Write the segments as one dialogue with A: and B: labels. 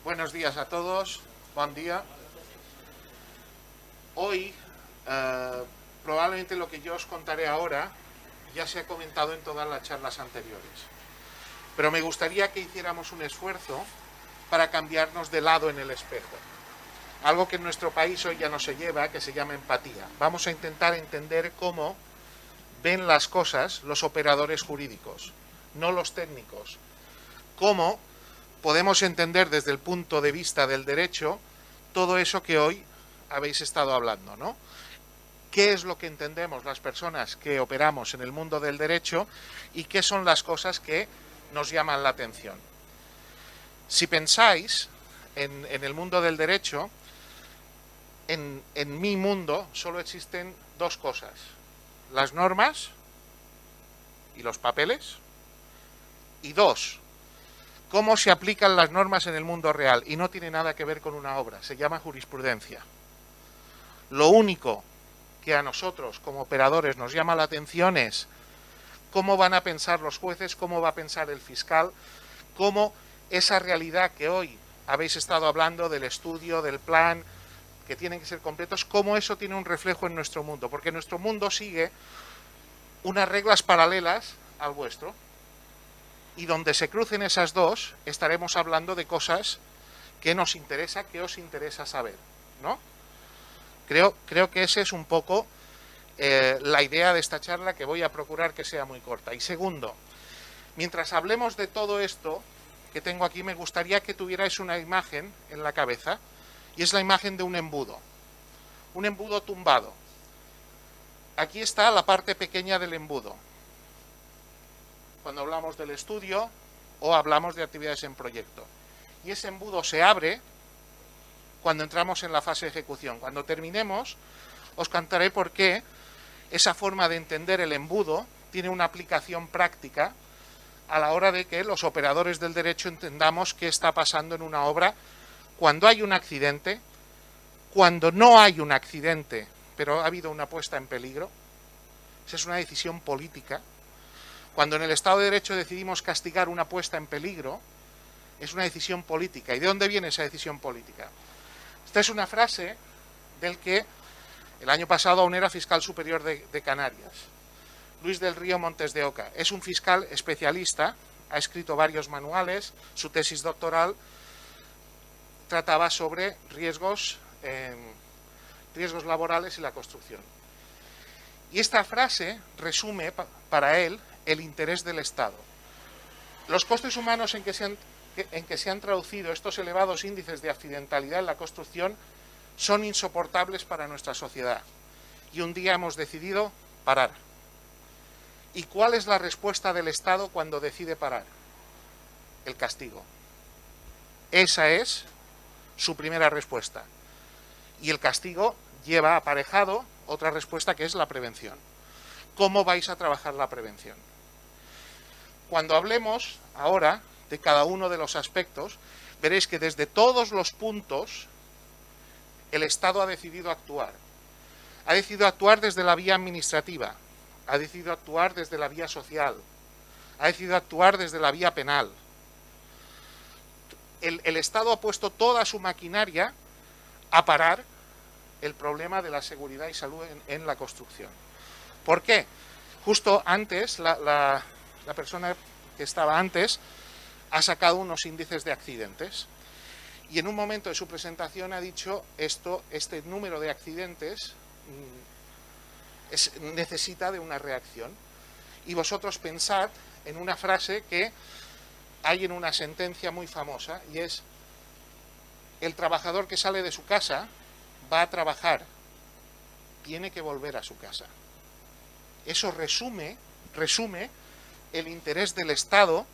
A: Buenos días a todos, buen día. Hoy, probablemente lo que yo os contaré ahora ya se ha comentado en todas las charlas anteriores, pero me gustaría que hiciéramos un esfuerzo para cambiarnos de lado en el espejo. Algo que en nuestro país hoy ya no se lleva, que se llama empatía. Vamos a intentar entender cómo ven las cosas los operadores jurídicos, no los técnicos. Cómo podemos entender desde el punto de vista del derecho todo eso que hoy habéis estado hablando, ¿no? ¿Qué es lo que entendemos las personas que operamos en el mundo del derecho y qué son las cosas que nos llaman la atención? Si pensáis en el mundo del derecho, en mi mundo solo existen dos cosas: las normas y los papeles, y dos, cómo se aplican las normas en el mundo real, y no tiene nada que ver con una obra, se llama jurisprudencia. Lo único que a nosotros como operadores nos llama la atención es cómo van a pensar los jueces, cómo va a pensar el fiscal, cómo esa realidad que hoy habéis estado hablando del estudio, del plan, que tienen que ser completos, cómo eso tiene un reflejo en nuestro mundo, porque nuestro mundo sigue unas reglas paralelas al vuestro, y donde se crucen esas dos estaremos hablando de cosas que nos interesa, que os interesa saber, ¿no? Creo que esa es un poco la idea de esta charla, que voy a procurar que sea muy corta. Y segundo, mientras hablemos de todo esto que tengo aquí, me gustaría que tuvierais una imagen en la cabeza, y es la imagen de un embudo tumbado. Aquí está la parte pequeña del embudo, cuando hablamos del estudio o hablamos de actividades en proyecto. Y ese embudo se abre cuando entramos en la fase de ejecución. Cuando terminemos, os contaré por qué esa forma de entender el embudo tiene una aplicación práctica a la hora de que los operadores del derecho entendamos qué está pasando en una obra cuando hay un accidente, cuando no hay un accidente, pero ha habido una puesta en peligro. Esa es una decisión política. Cuando en el Estado de Derecho decidimos castigar una puesta en peligro, es una decisión política. ¿Y de dónde viene esa decisión política? Esta es una frase del que el año pasado aún era fiscal superior de Canarias, Luis del Río Montes de Oca. Es un fiscal especialista, ha escrito varios manuales, su tesis doctoral trataba sobre riesgos laborales y la construcción. Y esta frase resume para él el interés del Estado. Los costes humanos en que se han traducido estos elevados índices de accidentalidad en la construcción son insoportables para nuestra sociedad. Y un día hemos decidido parar. ¿Y cuál es la respuesta del Estado cuando decide parar? El castigo. Esa es su primera respuesta. Y el castigo lleva aparejado otra respuesta, que es la prevención. ¿Cómo vais a trabajar la prevención? Cuando hablemos ahora de cada uno de los aspectos, veréis que desde todos los puntos el Estado ha decidido actuar. Ha decidido actuar desde la vía administrativa, ha decidido actuar desde la vía social, ha decidido actuar desde la vía penal. El Estado ha puesto toda su maquinaria a parar el problema de la seguridad y salud en la construcción. ¿Por qué? Justo antes, la persona que estaba antes ha sacado unos índices de accidentes, y en un momento de su presentación ha dicho este número de accidentes necesita de una reacción. Y vosotros pensad en una frase que hay en una sentencia muy famosa, y es: el trabajador que sale de su casa va a trabajar, tiene que volver a su casa. Eso resume el interés del Estado,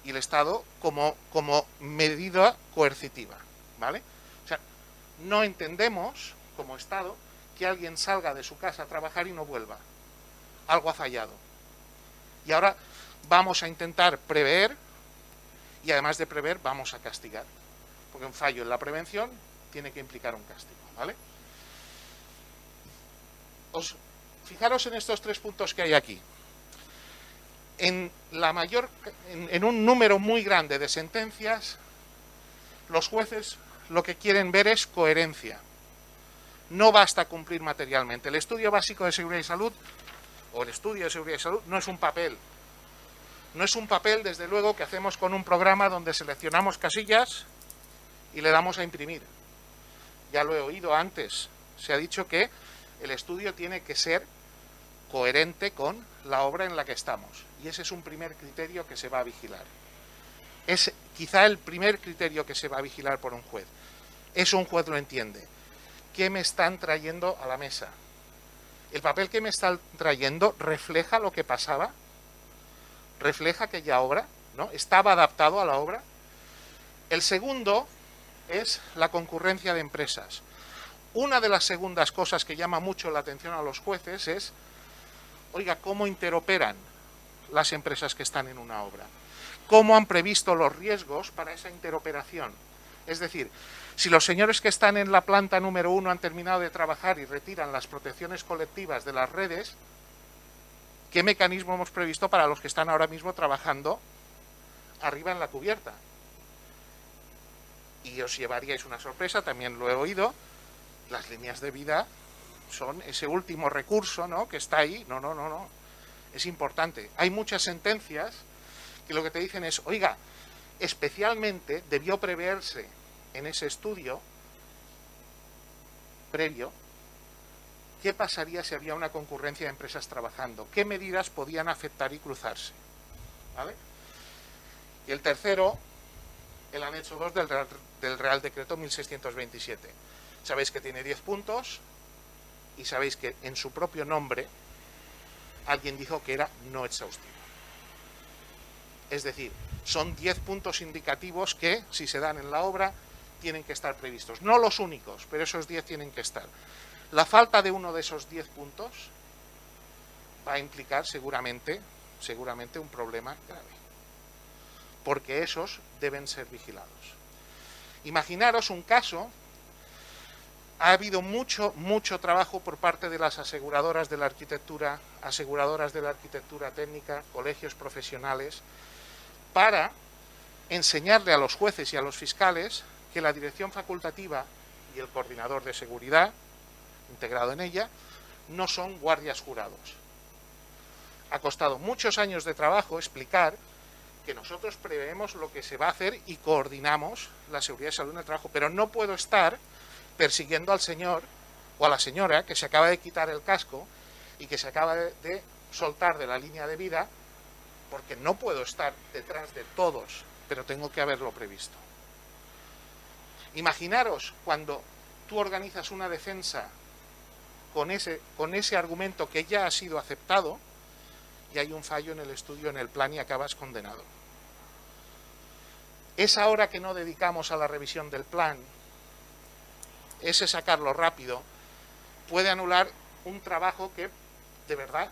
A: y el Estado como medida coercitiva, ¿vale? O sea, no entendemos como Estado que alguien salga de su casa a trabajar y no vuelva. Algo ha fallado. Y ahora vamos a intentar prever, y además de prever vamos a castigar, porque un fallo en la prevención tiene que implicar un castigo, ¿vale? Fijaros en estos tres puntos que hay aquí. En un número muy grande de sentencias, Los jueces lo que quieren ver es coherencia. No basta cumplir materialmente. El estudio básico de seguridad y salud, o el estudio de seguridad y salud, no es un papel. No es un papel, desde luego, que hacemos con un programa donde seleccionamos casillas y le damos a imprimir. Ya lo he oído antes. Se ha dicho que el estudio tiene que ser coherente con la obra en la que estamos. Y ese es un primer criterio que se va a vigilar. Es quizá el primer criterio que se va a vigilar por un juez. Eso un juez lo entiende. ¿Qué me están trayendo a la mesa? ¿El papel que me están trayendo refleja lo que pasaba? ¿Refleja aquella obra? ¿No? ¿Estaba adaptado a la obra? El segundo es la concurrencia de empresas. Una de las segundas cosas que llama mucho la atención a los jueces es, oiga, ¿cómo interoperan las empresas que están en una obra? ¿Cómo han previsto los riesgos para esa interoperación? Es decir, si los señores que están en la planta número 1 han terminado de trabajar y retiran las protecciones colectivas de las redes, ¿qué mecanismo hemos previsto para los que están ahora mismo trabajando arriba en la cubierta? Y os llevaríais una sorpresa, también lo he oído, las líneas de vida son ese último recurso, ¿no?, que está ahí. No. Es importante. Hay muchas sentencias que lo que te dicen es, oiga, especialmente debió preverse en ese estudio previo qué pasaría si había una concurrencia de empresas trabajando, qué medidas podían afectar y cruzarse, ¿vale? Y el tercero, el anexo 2 del Real Decreto 1627. Sabéis que tiene 10 puntos y sabéis que en su propio nombre alguien dijo que era no exhaustivo. Es decir, son 10 puntos indicativos que, si se dan en la obra, tienen que estar previstos. No los únicos, pero esos 10 tienen que estar. La falta de uno de esos 10 puntos va a implicar seguramente un problema grave, porque esos deben ser vigilados. Imaginaros un caso, ha habido mucho trabajo por parte de las aseguradoras de la arquitectura técnica, colegios profesionales, para enseñarle a los jueces y a los fiscales que la dirección facultativa y el coordinador de seguridad, integrado en ella, no son guardias jurados. Ha costado muchos años de trabajo explicar que nosotros preveemos lo que se va a hacer y coordinamos la seguridad y salud en el trabajo, pero no puedo estar persiguiendo al señor o a la señora que se acaba de quitar el casco y que se acaba de soltar de la línea de vida, porque no puedo estar detrás de todos, pero tengo que haberlo previsto. Imaginaros cuando tú organizas una defensa con ese argumento que ya ha sido aceptado y hay un fallo en el estudio, en el plan, y acabas condenado. Esa hora que no dedicamos a la revisión del plan, ese sacarlo rápido, puede anular un trabajo que, de verdad,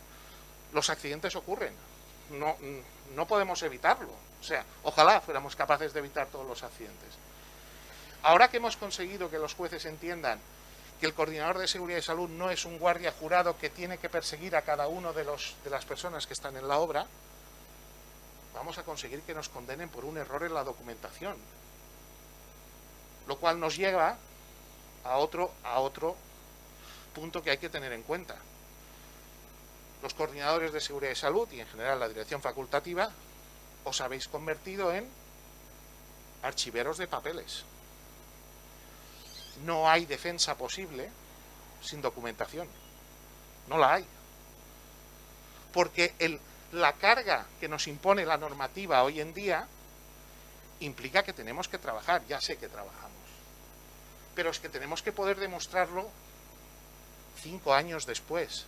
A: los accidentes ocurren. No podemos evitarlo. O sea, ojalá fuéramos capaces de evitar todos los accidentes. Ahora que hemos conseguido que los jueces entiendan que el coordinador de seguridad y salud no es un guardia jurado que tiene que perseguir a cada uno de las personas que están en la obra, vamos a conseguir que nos condenen por un error en la documentación. Lo cual nos lleva a otro punto que hay que tener en cuenta. Los coordinadores de seguridad y salud y en general la dirección facultativa os habéis convertido en archiveros de papeles. No hay defensa posible sin documentación. No la hay. Porque la carga que nos impone la normativa hoy en día implica que tenemos que trabajar. Ya sé que trabajamos. Pero es que tenemos que poder demostrarlo 5 años después,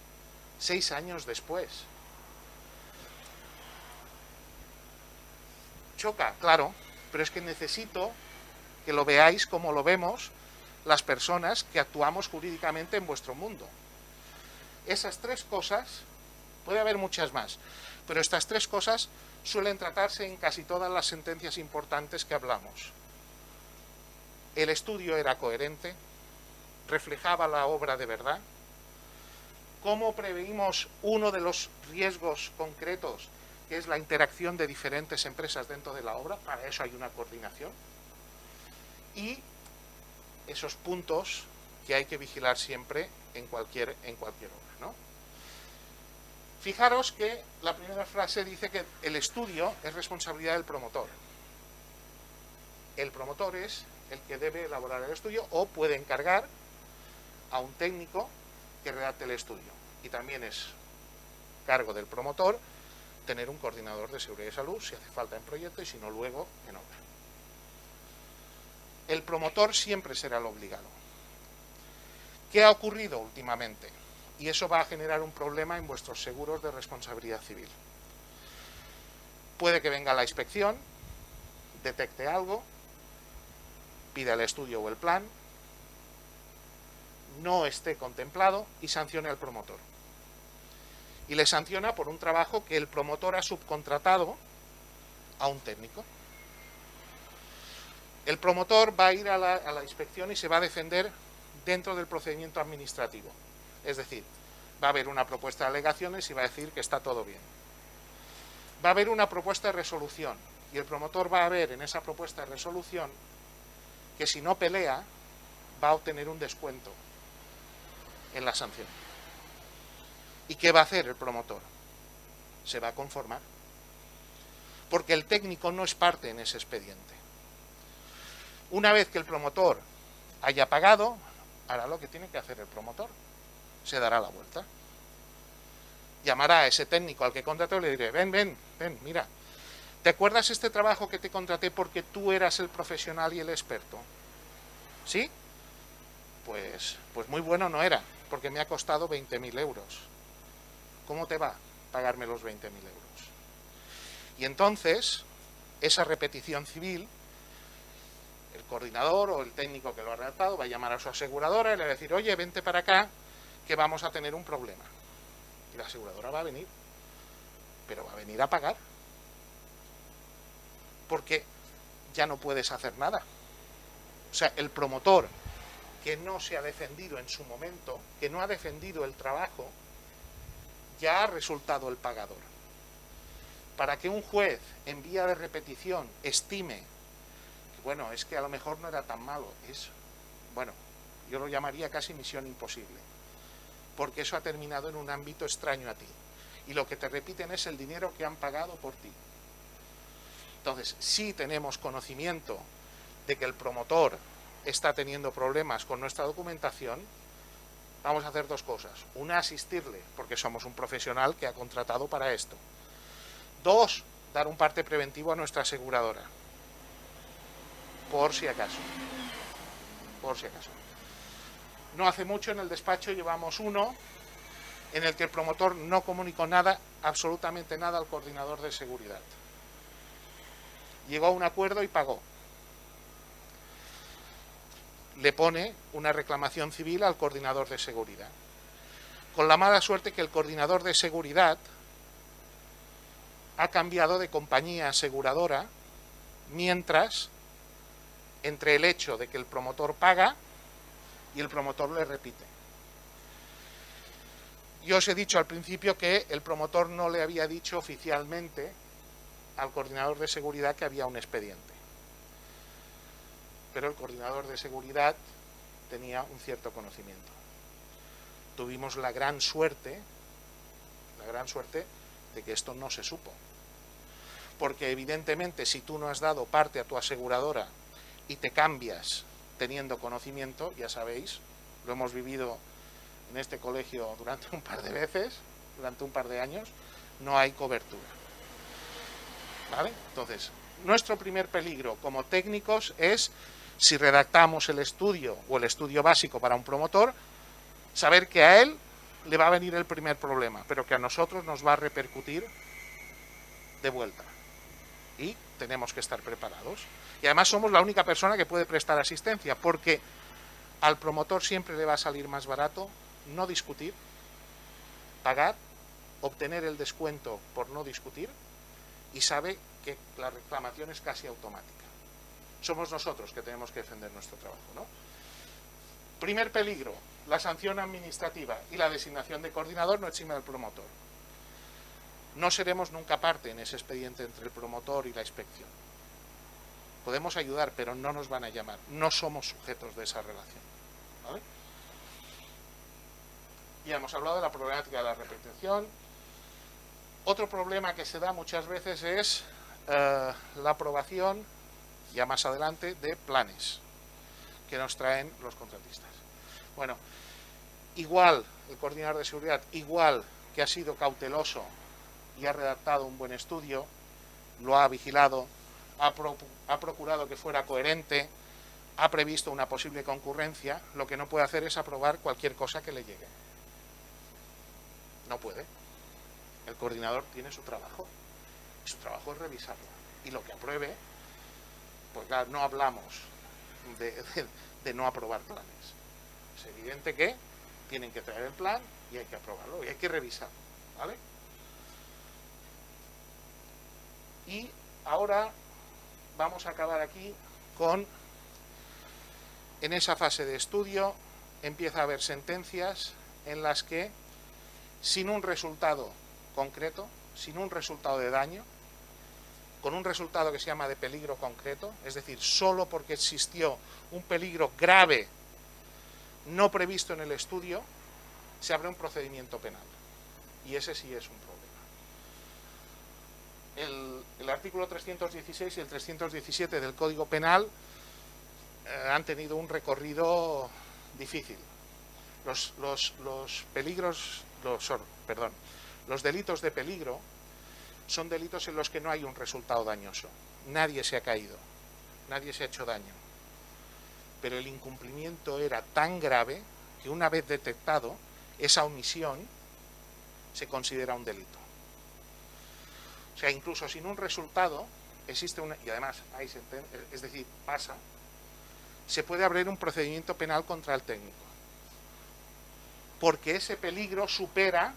A: 6 años después. Choca, claro, pero es que necesito que lo veáis como lo vemos las personas que actuamos jurídicamente en vuestro mundo. Esas 3 cosas, puede haber muchas más, pero estas 3 cosas suelen tratarse en casi todas las sentencias importantes que hablamos. El estudio era coherente, reflejaba la obra de verdad. ¿Cómo preveímos uno de los riesgos concretos, que es la interacción de diferentes empresas dentro de la obra? Para eso hay una coordinación. y esos puntos que hay que vigilar siempre en cualquier obra, ¿no? Fijaros que la primera frase dice que el estudio es responsabilidad del promotor. El promotor es el que debe elaborar el estudio o puede encargar a un técnico que redacte el estudio. Y también es cargo del promotor tener un coordinador de seguridad y salud si hace falta en proyecto y si no luego en obra. El promotor siempre será el obligado. ¿Qué ha ocurrido últimamente? Y eso va a generar un problema en vuestros seguros de responsabilidad civil. Puede que venga la inspección, detecte algo, pida el estudio o el plan, no esté contemplado y sancione al promotor. Y le sanciona por un trabajo que el promotor ha subcontratado a un técnico. El promotor va a ir a la inspección y se va a defender dentro del procedimiento administrativo. Es decir, va a haber una propuesta de alegaciones y va a decir que está todo bien. Va a haber una propuesta de resolución y el promotor va a ver en esa propuesta de resolución que si no pelea va a obtener un descuento en la sanción. ¿Y qué va a hacer el promotor? Se va a conformar. Porque el técnico no es parte en ese expediente. Una vez que el promotor haya pagado, hará lo que tiene que hacer el promotor. Se dará la vuelta. Llamará a ese técnico al que contrató y le diré, ven, mira, ¿te acuerdas este trabajo que te contraté porque tú eras el profesional y el experto? ¿Sí? Pues muy bueno no era, porque me ha costado 20.000 euros. ¿Cómo te va pagarme los 20.000 euros? Y entonces, esa repetición civil, el coordinador o el técnico que lo ha redactado va a llamar a su aseguradora y le va a decir, oye, vente para acá, que vamos a tener un problema. Y la aseguradora va a venir, pero va a venir a pagar. Porque ya no puedes hacer nada. O sea, el promotor que no se ha defendido en su momento, que no ha defendido el trabajo, ya ha resultado el pagador. Para que un juez en vía de repetición estime que, bueno, es que a lo mejor no era tan malo, bueno, yo lo llamaría casi misión imposible, porque eso ha terminado en un ámbito extraño a ti, y lo que te repiten es el dinero que han pagado por ti. Entonces, si tenemos conocimiento de que el promotor está teniendo problemas con nuestra documentación, vamos a hacer dos cosas. Una, asistirle, porque somos un profesional que ha contratado para esto. Dos, dar un parte preventivo a nuestra aseguradora. Por si acaso. Por si acaso. No hace mucho en el despacho llevamos uno en el que el promotor no comunicó nada, absolutamente nada al coordinador de seguridad. Llegó a un acuerdo y pagó. Le pone una reclamación civil al coordinador de seguridad. Con la mala suerte que el coordinador de seguridad ha cambiado de compañía aseguradora, mientras, entre el hecho de que el promotor paga y el promotor le repite. Yo os he dicho al principio que el promotor no le había dicho oficialmente al coordinador de seguridad que había un expediente. Pero el coordinador de seguridad tenía un cierto conocimiento. Tuvimos la gran suerte de que esto no se supo. Porque evidentemente si tú no has dado parte a tu aseguradora y te cambias teniendo conocimiento, ya sabéis, lo hemos vivido en este colegio durante un par de veces, durante un par de años, no hay cobertura. ¿Vale? Entonces, nuestro primer peligro como técnicos es, si redactamos el estudio o el estudio básico para un promotor, saber que a él le va a venir el primer problema, pero que a nosotros nos va a repercutir de vuelta. Y tenemos que estar preparados. Y además somos la única persona que puede prestar asistencia, porque al promotor siempre le va a salir más barato no discutir, pagar, obtener el descuento por no discutir, y sabe que la reclamación es casi automática. Somos nosotros que tenemos que defender nuestro trabajo, ¿no? Primer peligro, la sanción administrativa y la designación de coordinador no exime al promotor. No seremos nunca parte en ese expediente entre el promotor y la inspección. podemos ayudar, pero no nos van a llamar, no somos sujetos de esa relación, ¿vale? Ya hemos hablado de la problemática de la repetición. Otro problema que se da muchas veces es la aprobación, ya más adelante, de planes que nos traen los contratistas. Bueno, igual el coordinador de seguridad, igual que ha sido cauteloso y ha redactado un buen estudio, lo ha vigilado, ha procurado que fuera coherente, ha previsto una posible concurrencia, lo que no puede hacer es aprobar cualquier cosa que le llegue. No puede. El coordinador tiene su trabajo, y su trabajo es revisarlo. Y lo que apruebe, pues claro, no hablamos de no aprobar planes. Es evidente que tienen que traer el plan y hay que aprobarlo y hay que revisarlo, ¿vale? Y ahora vamos a acabar aquí con, en esa fase de estudio, empieza a haber sentencias en las que, sin un resultado concreto, sin un resultado de daño, con un resultado que se llama de peligro concreto, es decir, solo porque existió un peligro grave no previsto en el estudio, se abre un procedimiento penal. Y ese sí es un problema. El artículo 316 y el 317 del Código Penal han tenido un recorrido difícil. Los delitos de peligro son delitos en los que no hay un resultado dañoso. Nadie se ha caído, nadie se ha hecho daño. Pero el incumplimiento era tan grave que una vez detectado, esa omisión se considera un delito. O sea, incluso sin un resultado, existe una, y además hay sentencia, es decir, pasa, se puede abrir un procedimiento penal contra el técnico. Porque ese peligro supera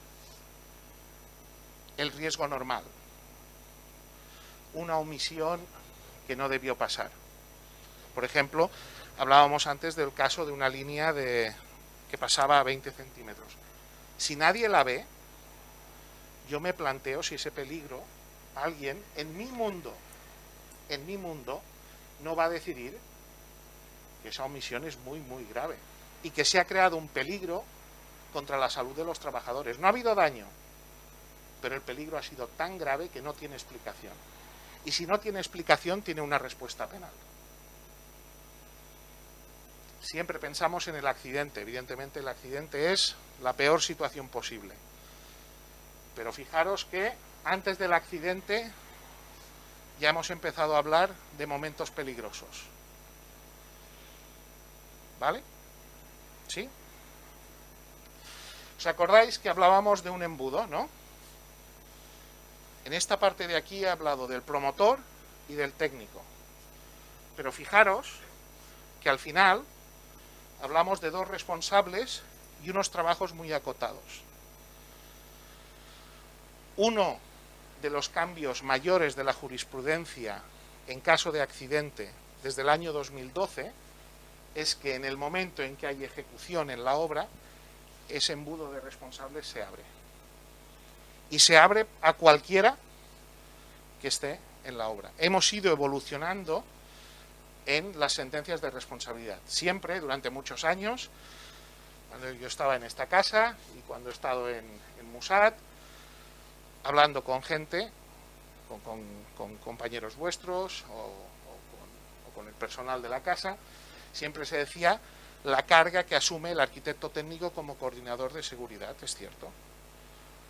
A: el riesgo normal. Una omisión que no debió pasar. Por ejemplo, hablábamos antes del caso de una línea que pasaba a 20 centímetros. Si nadie la ve, yo me planteo si ese peligro, alguien en mi mundo, no va a decidir que esa omisión es muy, muy grave y que se ha creado un peligro contra la salud de los trabajadores. No ha habido daño, pero el peligro ha sido tan grave que no tiene explicación. Y si no tiene explicación, tiene una respuesta penal. Siempre pensamos en el accidente. Evidentemente, el accidente es la peor situación posible. Pero fijaros que antes del accidente ya hemos empezado a hablar de momentos peligrosos. ¿Vale? ¿Sí? ¿Os acordáis que hablábamos de un embudo, no? En esta parte de aquí he hablado del promotor y del técnico. Pero fijaros que al final hablamos de dos responsables y unos trabajos muy acotados. Uno de los cambios mayores de la jurisprudencia en caso de accidente desde el año 2012 es que en el momento en que hay ejecución en la obra, ese embudo de responsables se abre. Y se abre a cualquiera que esté en la obra. Hemos ido evolucionando en las sentencias de responsabilidad. Siempre, durante muchos años, cuando yo estaba en esta casa y cuando he estado en Musat, hablando con gente, con compañeros vuestros o con el personal de la casa, siempre se decía la carga que asume el arquitecto técnico como coordinador de seguridad, es cierto.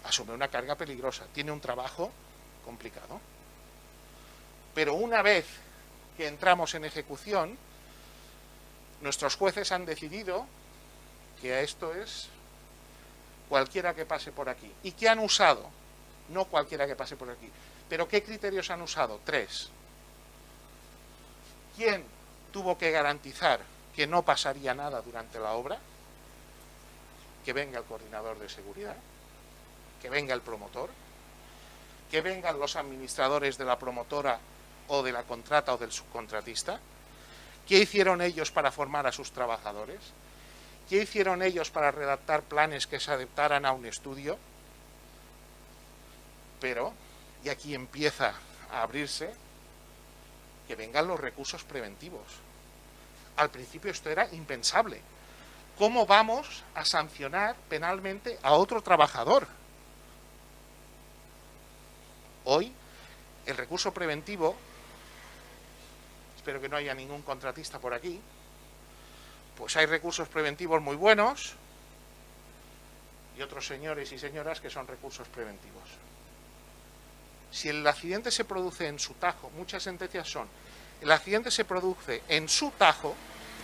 A: Asume una carga peligrosa, tiene un trabajo complicado. Pero una vez que entramos en ejecución, nuestros jueces han decidido que esto es cualquiera que pase por aquí. ¿Y qué han usado? No cualquiera que pase por aquí. ¿Pero qué criterios han usado? 3. ¿Quién tuvo que garantizar que no pasaría nada durante la obra? Que venga el coordinador de seguridad, que venga el promotor, que vengan los administradores de la promotora o de la contrata o del subcontratista. ¿Qué hicieron ellos para formar a sus trabajadores? ¿Qué hicieron ellos para redactar planes que se adaptaran a un estudio? Pero, y aquí empieza a abrirse, que vengan los recursos preventivos. Al principio esto era impensable. ¿Cómo vamos a sancionar penalmente a otro trabajador? Hoy, el recurso preventivo, espero que no haya ningún contratista por aquí, pues hay recursos preventivos muy buenos y otros señores y señoras que son recursos preventivos. Si el accidente se produce en su tajo, muchas sentencias son, el accidente se produce en su tajo,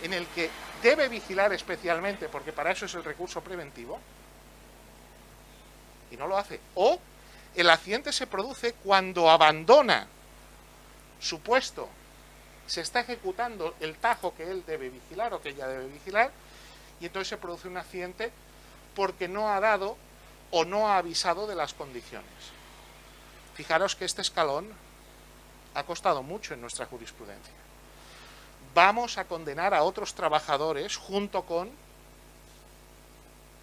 A: en el que debe vigilar especialmente, porque para eso es el recurso preventivo, y no lo hace. O el accidente se produce cuando abandona su puesto, se está ejecutando el tajo que él debe vigilar o que ella debe vigilar, y entonces se produce un accidente porque no ha dado o no ha avisado de las condiciones. Fijaros que este escalón ha costado mucho en nuestra jurisprudencia. Vamos a condenar a otros trabajadores junto con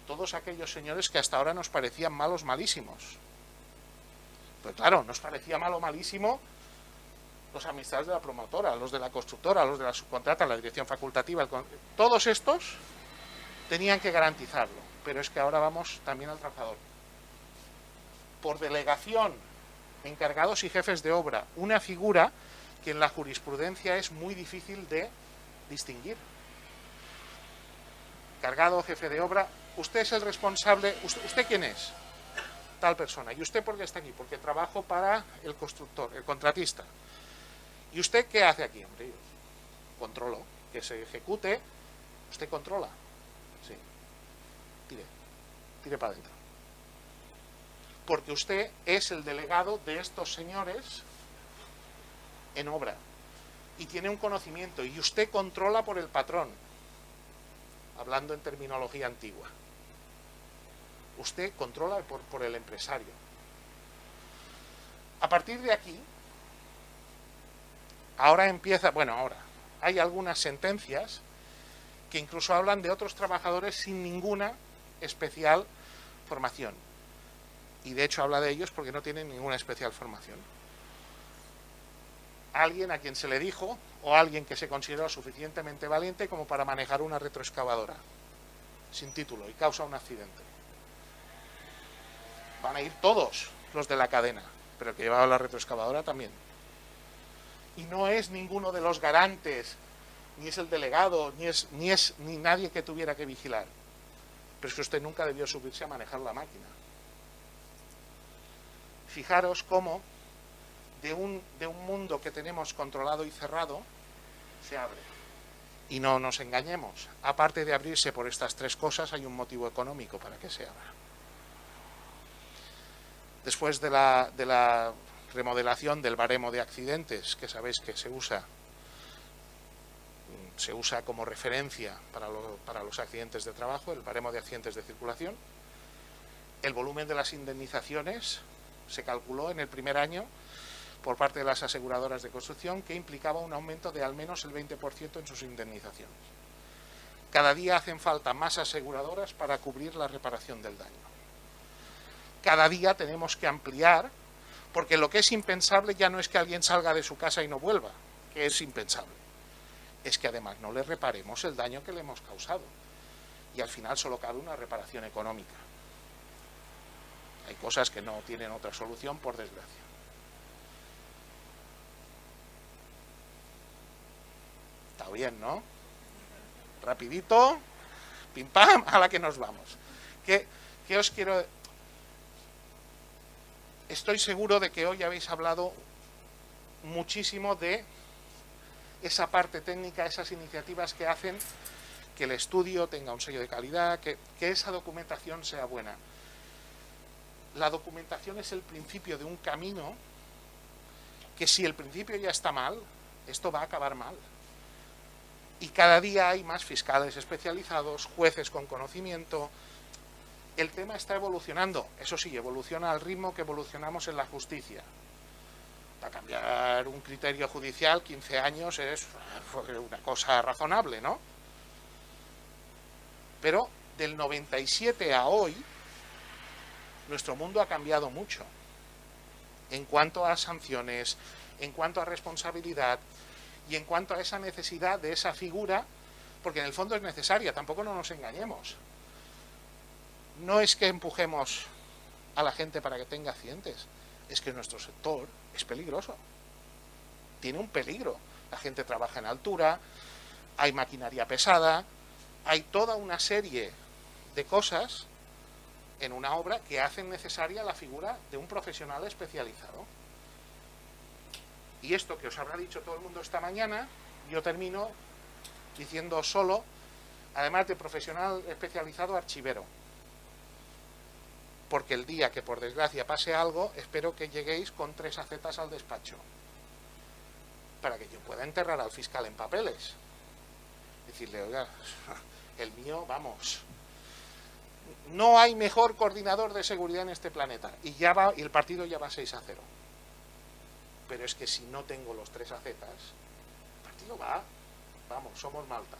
A: todos aquellos señores que hasta ahora nos parecían malos malísimos. Pues claro, nos parecía malo malísimo los administradores de la promotora, los de la constructora, los de la subcontrata, la dirección facultativa, todos estos tenían que garantizarlo, pero es que ahora vamos también al trabajador. Por delegación, encargados y jefes de obra, una figura que en la jurisprudencia es muy difícil de distinguir. Encargado, jefe de obra, usted es el responsable, ¿usted quién es? Tal persona. ¿Y usted por qué está aquí? Porque trabajo para el constructor, el contratista. ¿Y usted qué hace aquí? Hombre, yo controlo que se ejecute. ¿Usted controla? Sí. Tire para adentro. Porque usted es el delegado de estos señores en obra y tiene un conocimiento y usted controla por el patrón, hablando en terminología antigua. Usted controla por el empresario. A partir de aquí, ahora hay algunas sentencias que incluso hablan de otros trabajadores sin ninguna especial formación. Y de hecho habla de ellos porque no tienen ninguna especial formación. Alguien a quien se le dijo, o alguien que se consideró suficientemente valiente como para manejar una retroexcavadora, sin título, y causa un accidente. Van a ir todos los de la cadena, pero el que llevaba la retroexcavadora también. Y no es ninguno de los garantes, ni es el delegado, ni nadie que tuviera que vigilar. Pero es que usted nunca debió subirse a manejar la máquina. Fijaros cómo de un mundo que tenemos controlado y cerrado se abre. Y no nos engañemos, aparte de abrirse por estas tres cosas, hay un motivo económico para que se abra. Después de la remodelación del baremo de accidentes, que sabéis que se usa como referencia para los accidentes de trabajo, el baremo de accidentes de circulación, el volumen de las indemnizaciones se calculó en el primer año por parte de las aseguradoras de construcción que implicaba un aumento de al menos el 20% en sus indemnizaciones. Cada día hacen falta más aseguradoras para cubrir la reparación del daño. Cada día tenemos que ampliar, porque lo que es impensable ya no es que alguien salga de su casa y no vuelva, que es impensable. Es que además no le reparemos el daño que le hemos causado. Y al final solo cabe una reparación económica. Hay cosas que no tienen otra solución, por desgracia. Está bien, ¿no? Rapidito, pim pam, a la que nos vamos. ¿Qué os quiero...? Estoy seguro de que hoy habéis hablado muchísimo de esa parte técnica, esas iniciativas que hacen que el estudio tenga un sello de calidad, que esa documentación sea buena. La documentación es el principio de un camino que si el principio ya está mal, esto va a acabar mal. Y cada día hay más fiscales especializados, jueces con conocimiento. El tema está evolucionando, eso sí, evoluciona al ritmo que evolucionamos en la justicia. Para cambiar un criterio judicial, 15 años es una cosa razonable, ¿no? Pero del 97 a hoy, nuestro mundo ha cambiado mucho. En cuanto a sanciones, en cuanto a responsabilidad, Y en cuanto a esa necesidad de esa figura, porque en el fondo es necesaria, tampoco no nos engañemos. No es que empujemos a la gente para que tenga accidentes, es que nuestro sector es peligroso, tiene un peligro. La gente trabaja en altura, hay maquinaria pesada, hay toda una serie de cosas en una obra que hacen necesaria la figura de un profesional especializado. Y esto que os habrá dicho todo el mundo esta mañana, yo termino diciendo solo, además de profesional especializado, archivero. Porque el día que por desgracia pase algo, espero que lleguéis con 3 acetas al despacho, para que yo pueda enterrar al fiscal en papeles. Decirle, oiga, el mío, vamos, no hay mejor coordinador de seguridad en este planeta. Y el partido ya va 6-0. Pero es que si no tengo los 3 acetas, el partido va, vamos, somos Malta.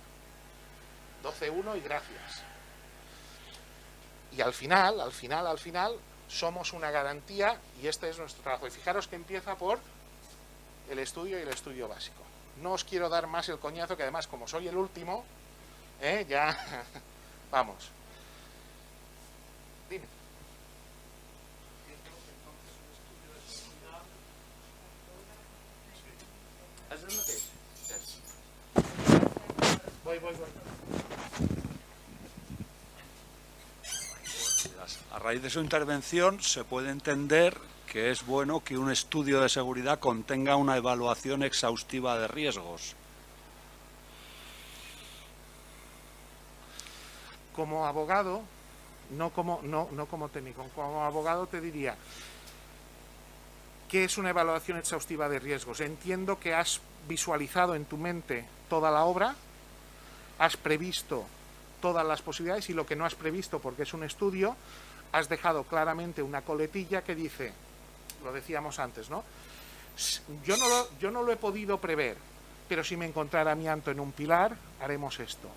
A: 12-1 y gracias. Y al final, somos una garantía y este es nuestro trabajo. Y fijaros que empieza por el estudio y el estudio básico. No os quiero dar más el coñazo, que además, como soy el último, ya, vamos. Dime. ¿Has visto qué es? Voy.
B: A raíz de su intervención se puede entender que es bueno que un estudio de seguridad contenga una evaluación exhaustiva de riesgos.
A: Como abogado, no como técnico, como abogado te diría, ¿qué es una evaluación exhaustiva de riesgos? Entiendo que has visualizado en tu mente toda la obra, has previsto todas las posibilidades y lo que no has previsto, porque es un estudio, has dejado claramente una coletilla que dice, lo decíamos antes, ¿no? Yo no lo he podido prever, pero si me encontrara amianto en un pilar, haremos esto.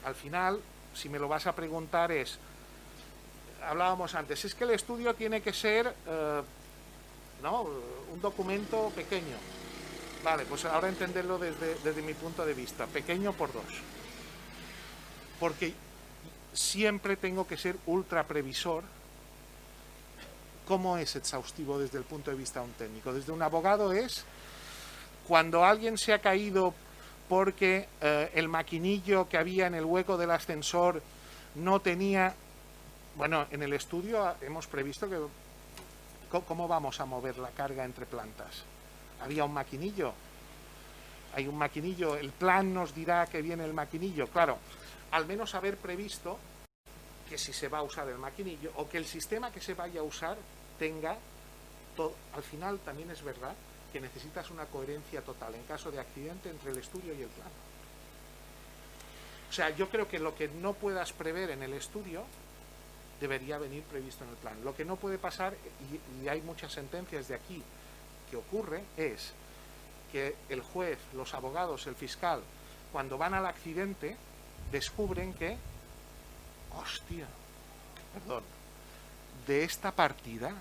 A: Al final, si me lo vas a preguntar hablábamos antes, es que el estudio tiene que ser, ¿no?, un documento pequeño. Vale, pues ahora entenderlo desde mi punto de vista, pequeño por 2. Porque siempre tengo que ser ultra previsor. ¿Cómo es exhaustivo desde el punto de vista de un técnico? Desde un abogado es cuando alguien se ha caído porque el maquinillo que había en el hueco del ascensor no tenía... Bueno, en el estudio hemos previsto que... ¿Cómo vamos a mover la carga entre plantas? Había un maquinillo. Hay un maquinillo, el plan nos dirá que viene el maquinillo. Claro, al menos haber previsto que si se va a usar el maquinillo o que el sistema que se vaya a usar tenga todo. Al final también es verdad que necesitas una coherencia total en caso de accidente entre el estudio y el plan. O sea, yo creo que lo que no puedas prever en el estudio debería venir previsto en el plan. Lo que no puede pasar, y hay muchas sentencias de aquí que ocurre, es que el juez, los abogados, el fiscal, cuando van al accidente, descubren que, hostia, perdón, de esta partida,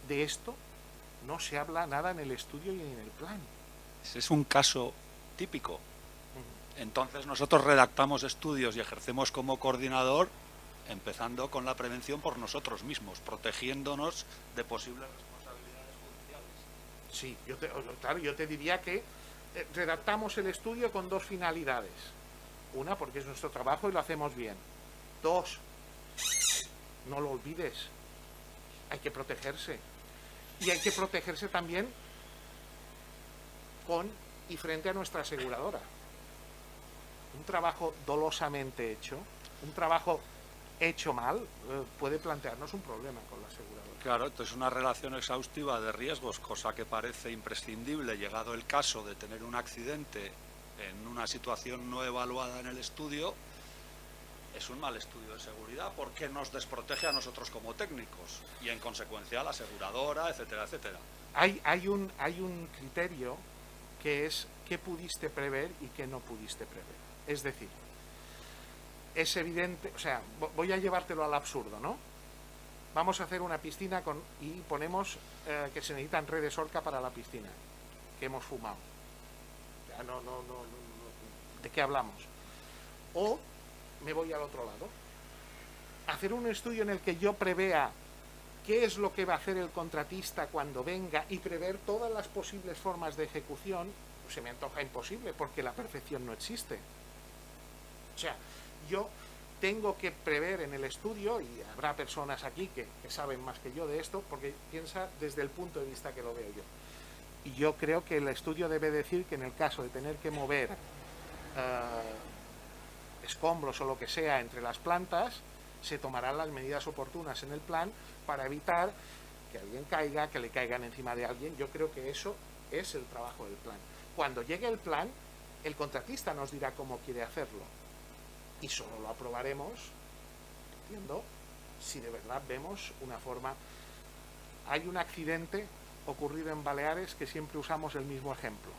A: de esto, no se habla nada en el estudio y en el plan.
B: Ese es un caso típico. Entonces nosotros redactamos estudios y ejercemos como coordinador, empezando con la prevención por nosotros mismos, protegiéndonos de posibles responsabilidades judiciales.
A: Sí, yo te diría que redactamos el estudio con 2 finalidades. Una, porque es nuestro trabajo y lo hacemos bien. 2, no lo olvides, hay que protegerse. Y hay que protegerse también con y frente a nuestra aseguradora. Un trabajo dolosamente hecho, un trabajo hecho mal, puede plantearnos un problema con la aseguradora.
B: Claro, entonces una relación exhaustiva de riesgos, cosa que parece imprescindible llegado el caso de tener un accidente en una situación no evaluada en el estudio, es un mal estudio de seguridad porque nos desprotege a nosotros como técnicos y en consecuencia a la aseguradora, etcétera, etcétera.
A: Hay un criterio que es qué pudiste prever y qué no pudiste prever. Es decir, es evidente, o sea, voy a llevártelo al absurdo, ¿no? Vamos a hacer una piscina y ponemos que se necesitan redes Orca para la piscina, que hemos fumado. ¿de qué hablamos? O me voy al otro lado. Hacer un estudio en el que yo prevea qué es lo que va a hacer el contratista cuando venga y prever todas las posibles formas de ejecución, pues se me antoja imposible porque la perfección no existe. O sea, yo tengo que prever en el estudio, y habrá personas aquí que saben más que yo de esto, porque piensa desde el punto de vista que lo veo yo. Y yo creo que el estudio debe decir que en el caso de tener que mover escombros o lo que sea entre las plantas, se tomarán las medidas oportunas en el plan para evitar que alguien caiga, que le caigan encima de alguien. Yo creo que eso es el trabajo del plan. Cuando llegue el plan, el contratista nos dirá cómo quiere hacerlo. Y solo lo aprobaremos, entiendo, si de verdad vemos una forma. Hay un accidente ocurrido en Baleares que siempre usamos el mismo ejemplo.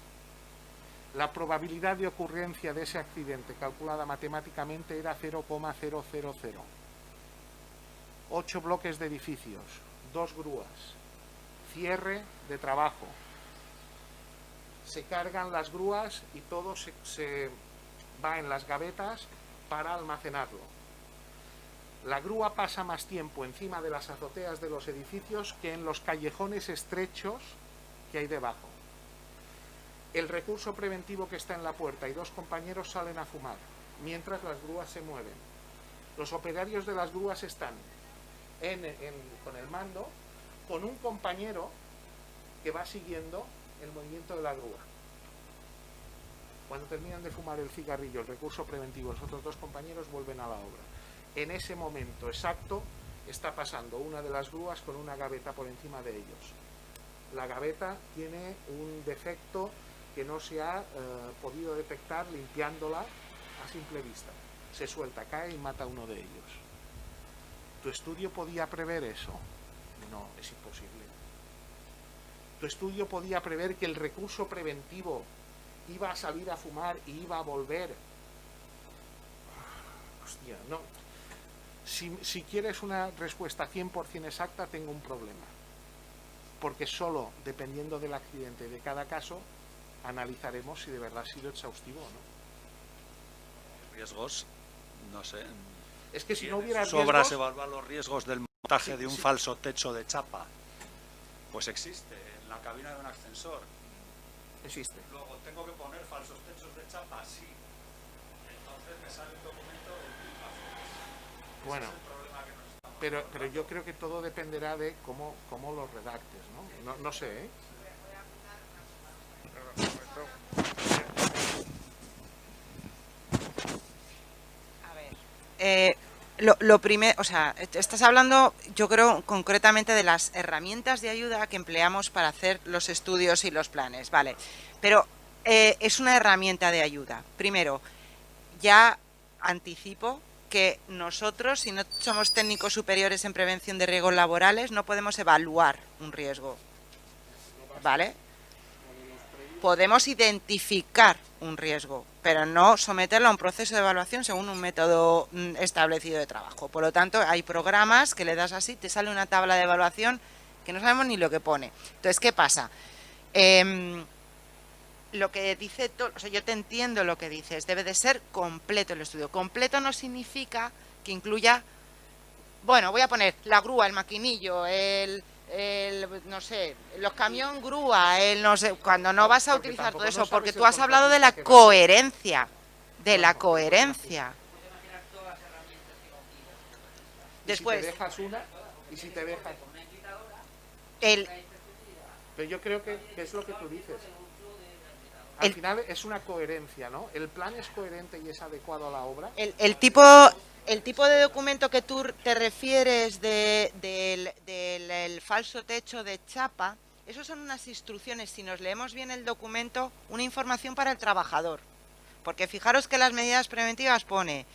A: La probabilidad de ocurrencia de ese accidente calculada matemáticamente era 0,000. 8 bloques de edificios, 2 grúas, cierre de trabajo. Se cargan las grúas y todo se va en las gavetas para almacenarlo. La grúa pasa más tiempo encima de las azoteas de los edificios que en los callejones estrechos que hay debajo. El recurso preventivo que está en la puerta y 2 compañeros salen a fumar, mientras las grúas se mueven. Los operarios de las grúas están con el mando, con un compañero que va siguiendo el movimiento de la grúa. Cuando terminan de fumar el cigarrillo, el recurso preventivo, los otros 2 compañeros vuelven a la obra. En ese momento exacto está pasando una de las grúas con una gaveta por encima de ellos. La gaveta tiene un defecto que no se ha podido detectar limpiándola a simple vista. Se suelta, cae y mata a uno de ellos. ¿Tu estudio podía prever eso? No, es imposible. ¿Tu estudio podía prever que el recurso preventivo iba a salir a fumar y iba a volver? Hostia, no. Si quieres una respuesta 100% exacta, tengo un problema. Porque solo dependiendo del accidente de cada caso, analizaremos si de verdad ha sido exhaustivo o no.
B: Riesgos, no sé.
A: Es que si no hubiera
B: sobras evaluar los riesgos del montaje de un falso techo de chapa. Pues existe, en la cabina de un ascensor.
A: Existe.
B: Luego tengo que poner falsos techos de chapa, sí. Entonces me sale un documento de
A: bueno, pero yo creo que todo dependerá de cómo los redactes, ¿no? No sé, ¿eh?
C: A ver, lo primero, o sea, estás hablando, yo creo, concretamente de las herramientas de ayuda que empleamos para hacer los estudios y los planes, vale. Pero es una herramienta de ayuda. Primero, ya anticipo que nosotros, si no somos técnicos superiores en prevención de riesgos laborales, no podemos evaluar un riesgo, ¿vale? Podemos identificar un riesgo, pero no someterlo a un proceso de evaluación según un método establecido de trabajo. Por lo tanto, hay programas que le das así, te sale una tabla de evaluación que no sabemos ni lo que pone. Entonces, ¿qué pasa? Lo que dice, o sea, yo te entiendo lo que dices, debe de ser completo el estudio. Completo no significa que incluya, bueno, voy a poner la grúa, el maquinillo, no sé, los camión grúa, no sé, cuando no vas a utilizar todo eso, porque tú has hablado de la coherencia, Después,
A: si te dejas una y si te dejas pero yo creo que es lo que tú dices. Al final es una coherencia, ¿no? El plan es coherente y es adecuado a la obra.
C: El tipo de documento que tú te refieres del falso techo de chapa, esos son unas instrucciones, si nos leemos bien el documento, una información para el trabajador. Porque fijaros que las medidas preventivas pone,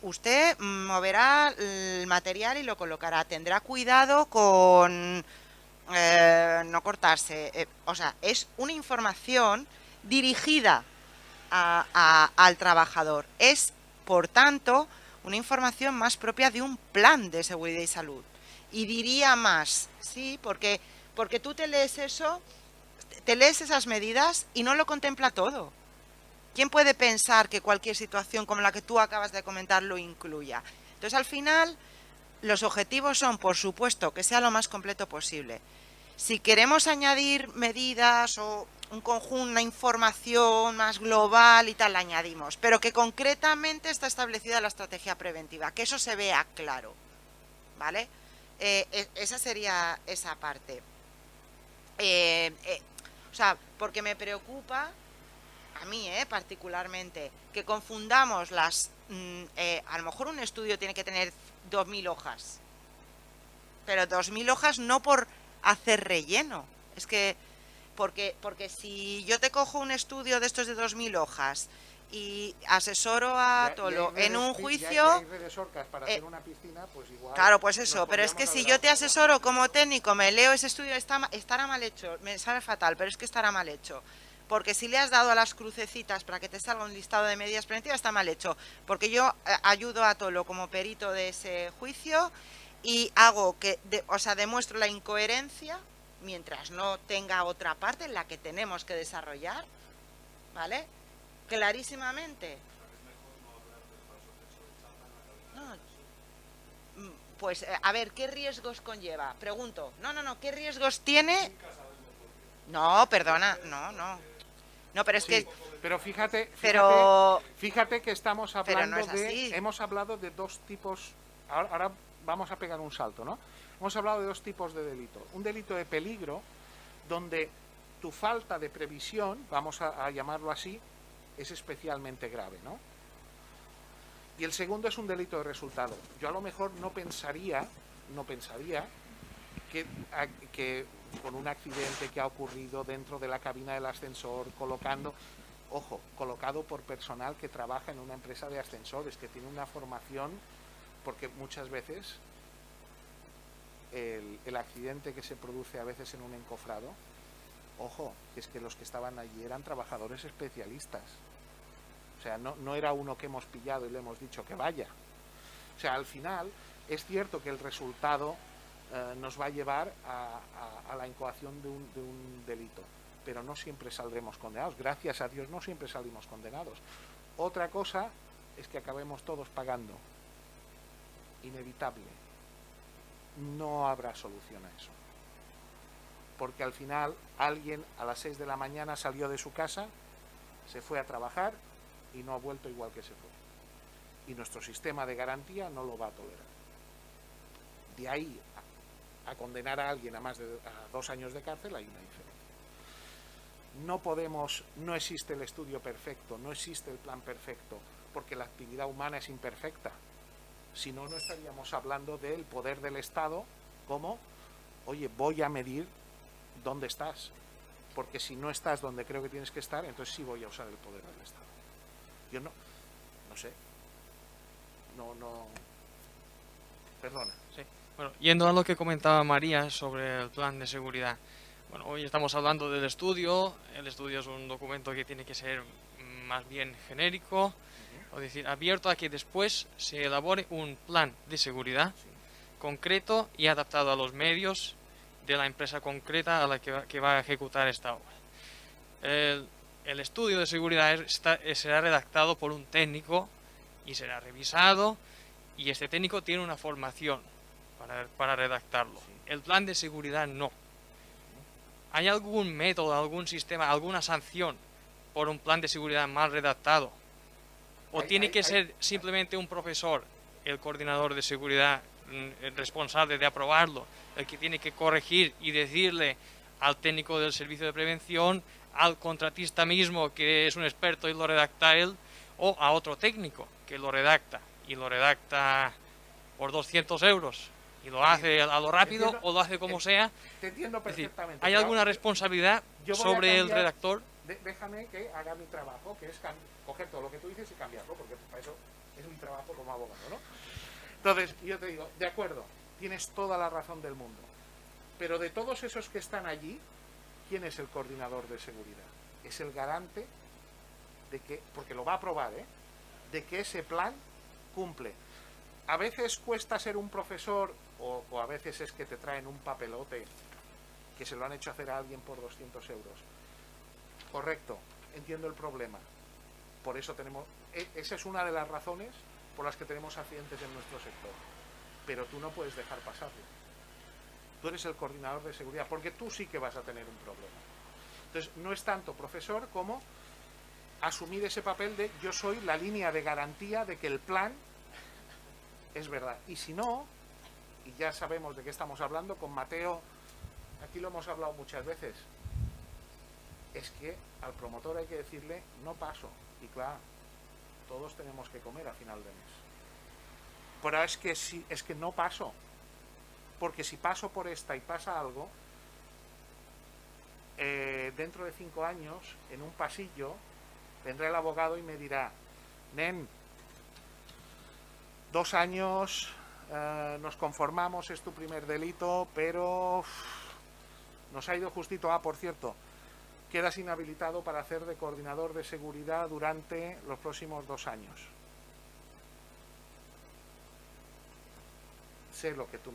C: usted moverá el material y lo colocará, tendrá cuidado con no cortarse. O sea, es una información dirigida al trabajador. Es, por tanto, una información más propia de un plan de seguridad y salud. Y diría más, sí, porque tú te lees eso, te lees esas medidas y no lo contempla todo. ¿quién puede pensar que cualquier situación como la que tú acabas de comentar lo incluya? Entonces, al final, los objetivos son, por supuesto, que sea lo más completo posible. Si queremos añadir medidas o un conjunto, una información más global y tal, la añadimos, pero que concretamente está establecida la estrategia preventiva, que eso se vea claro, ¿vale? Esa sería esa parte. O sea, porque me preocupa, a mí particularmente, que confundamos las... a lo mejor un estudio tiene que tener 2000 hojas, pero 2000 hojas no por hacer relleno, es que porque si yo te cojo un estudio de estos de 2000 hojas y asesoro a Tolo en un juicio,
A: hay redes orcas para hacer una piscina, pues igual.
C: Claro, pues eso, pero es que si yo te asesoro como técnico, me leo ese estudio, estará mal hecho, me sale fatal, pero es que estará mal hecho. Porque si le has dado a las crucecitas para que te salga un listado de medidas preventivas, está mal hecho. Porque yo ayudo a Tolo como perito de ese juicio y hago que, o sea, demuestro la incoherencia mientras no tenga otra parte en la que tenemos que desarrollar, ¿vale? Clarísimamente. No, pues, a ver, ¿qué riesgos conlleva? Pregunto. No, ¿qué riesgos tiene? No, perdona, no. No, pero es
A: Sí,
C: que...
A: pero fíjate que estamos
C: Pero no
A: hablando
C: es así.
A: hemos hablado de dos tipos, ahora vamos a pegar un salto, ¿no? Hemos hablado de dos tipos de delito. Un delito de peligro, donde tu falta de previsión, vamos a llamarlo así, es especialmente grave, ¿no? Y el segundo es un delito de resultado. Yo a lo mejor no pensaría que con un accidente que ha ocurrido dentro de la cabina del ascensor, colocado por personal que trabaja en una empresa de ascensores, que tiene una formación, porque muchas veces el accidente que se produce a veces en un encofrado, que es que los que estaban allí eran trabajadores especialistas. O sea, no era uno que hemos pillado y le hemos dicho que vaya. O sea, al final es cierto que el resultado nos va a llevar a la incoación de un delito, pero no siempre saldremos condenados. Gracias a Dios no siempre salimos condenados. Otra cosa es que acabemos todos pagando. Inevitable. No habrá solución a eso. Porque al final alguien a las 6 de la mañana salió de su casa, se fue a trabajar y no ha vuelto igual que se fue. Y nuestro sistema de garantía no lo va a tolerar. De ahí a condenar a alguien a 2 años de cárcel hay una diferencia. No existe el estudio perfecto, no existe el plan perfecto, porque la actividad humana es imperfecta. Si no, no estaríamos hablando del poder del Estado como, oye, voy a medir dónde estás, porque si no estás donde creo que tienes que estar, entonces sí voy a usar el poder del Estado. Yo no sé. Perdona.
D: Sí. Bueno, yendo a lo que comentaba María sobre el plan de seguridad. Bueno, hoy estamos hablando del estudio. El estudio es un documento que tiene que ser más bien genérico, es decir, abierto a que después se elabore un plan de seguridad concreto y adaptado a los medios de la empresa concreta a la que va a ejecutar esta obra. El estudio de seguridad será redactado por un técnico y será revisado, y este técnico tiene una formación para redactarlo. El plan de seguridad no. ¿Hay algún método, algún sistema, alguna sanción por un plan de seguridad mal redactado? ¿O tiene que ser simplemente un profesor, el coordinador de seguridad, el responsable de aprobarlo, el que tiene que corregir y decirle al técnico del servicio de prevención, al contratista mismo que es un experto y lo redacta él, o a otro técnico que lo redacta y lo redacta por 200 euros y lo hace a lo rápido o lo hace como sea?
A: Te entiendo perfectamente.
D: Es decir, ¿hay alguna responsabilidad sobre el redactor?
A: Déjame que haga mi trabajo, que es coger todo lo que tú dices y cambiarlo, porque para eso es mi trabajo como abogado, ¿no? Entonces, yo te digo, de acuerdo, tienes toda la razón del mundo, pero de todos esos que están allí, ¿quién es el coordinador de seguridad? Es el garante de que, porque lo va a aprobar, de que ese plan cumple. A veces cuesta ser un profesor, o a veces es que te traen un papelote que se lo han hecho hacer a alguien por 200 euros. Correcto, entiendo el problema. Por eso tenemos, esa es una de las razones por las que tenemos accidentes en nuestro sector. Pero tú no puedes dejar pasarlo. Tú eres el coordinador de seguridad, porque tú sí que vas a tener un problema. Entonces, no es tanto profesor como asumir ese papel de yo soy la línea de garantía de que el plan es verdad. Y si no, y ya sabemos de qué estamos hablando, con Mateo, aquí lo hemos hablado muchas veces, es que al promotor hay que decirle no paso. Y claro, todos tenemos que comer a final de mes. Pero es que no paso. Porque si paso por esta y pasa algo, dentro de 5 años, en un pasillo, vendrá el abogado y me dirá, nen, 2 años, nos conformamos, es tu primer delito, pero nos ha ido justito. Por cierto, quedas inhabilitado para hacer de coordinador de seguridad durante los próximos 2 años. Sé lo que tú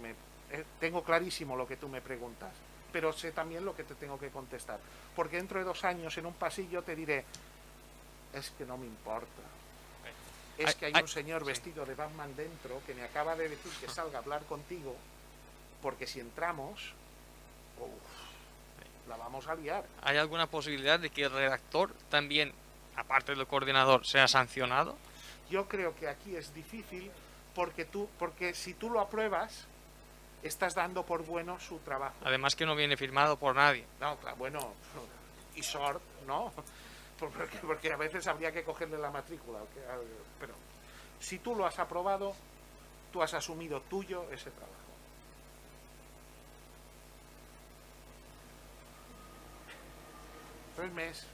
A: tengo clarísimo lo que tú me preguntas, pero sé también lo que te tengo que contestar, porque dentro de 2 años en un pasillo te diré, es que no me importa, es que hay un señor vestido de Batman dentro que me acaba de decir que salga a hablar contigo, porque si entramos, la vamos a liar.
D: ¿Hay alguna posibilidad de que el redactor también, aparte del coordinador, sea sancionado?
A: Yo creo que aquí es difícil, porque si tú lo apruebas, estás dando por bueno su trabajo.
D: Además que no viene firmado por nadie.
A: No, claro, bueno, y sort, ¿no? Porque a veces habría que cogerle la matrícula. Pero si tú lo has aprobado, tú has asumido tuyo ese trabajo. Mes.